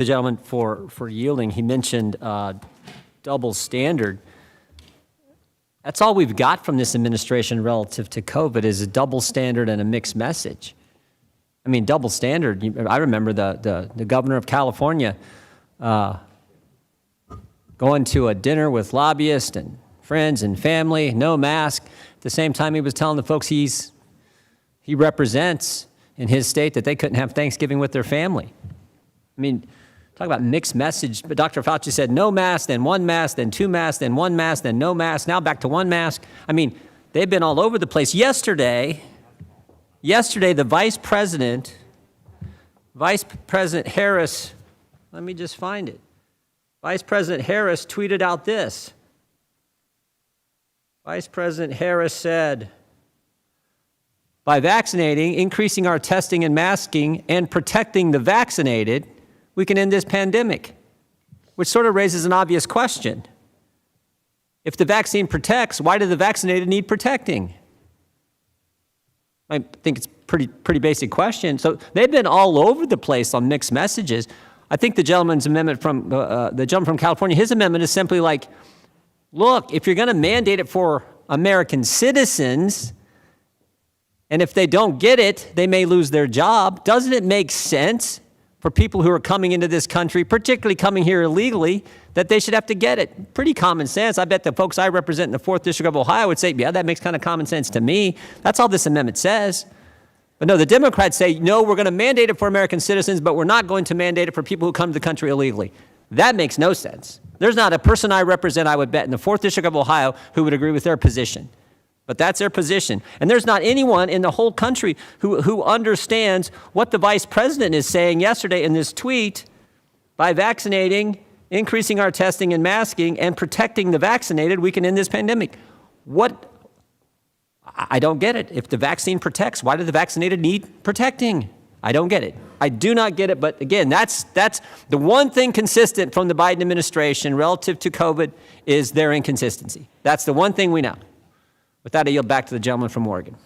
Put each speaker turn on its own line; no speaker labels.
the gentleman for yielding. He mentioned double standard. That's all we've got from this administration relative to COVID is a double standard and a mixed message. I mean, double standard. I remember the governor of California going to a dinner with lobbyists and friends and family, no mask. At the same time, he was telling the folks he represents in his state that they couldn't have Thanksgiving with their family. I mean, talk about mixed message. But Dr. Fauci said no mask, then one mask, then two masks, then one mask, then no mask, now back to one mask. I mean, they've been all over the place. Yesterday, the Vice President Harris, let me just find it. Vice President Harris tweeted out this. Vice President Harris said, by vaccinating, increasing our testing and masking, and protecting the vaccinated, we can end this pandemic, which sort of raises an obvious question. If the vaccine protects, why do the vaccinated need protecting? I think it's pretty basic question. So they've been all over the place on mixed messages. I think the gentleman's amendment from the gentleman from California, his amendment is simply like, look, if you're going to mandate it for American citizens, and if they don't get it, they may lose their job, doesn't it make sense for people who are coming into this country, particularly coming here illegally, that they should have to get it? Pretty common sense. I bet the folks I represent in the 4th District of Ohio would say, yeah, that makes kind of common sense to me. That's all this amendment says. But no, the Democrats say, no, we're going to mandate it for American citizens, but we're not going to mandate it for people who come to the country illegally. That makes no sense. There's not a person I represent, I would bet, in the 4th District of Ohio who would agree with their position. But that's their position. And there's not anyone in the whole country who understands what the vice president is saying yesterday in this tweet. By vaccinating, increasing our testing and masking, and protecting the vaccinated, we can end this pandemic. What? I don't get it. If the vaccine protects, why do the vaccinated need protecting? I don't get it. I do not get it. But again, that's the one thing consistent from the Biden administration relative to COVID is their inconsistency. That's the one thing we know. With that, I yield back to the gentleman from Oregon.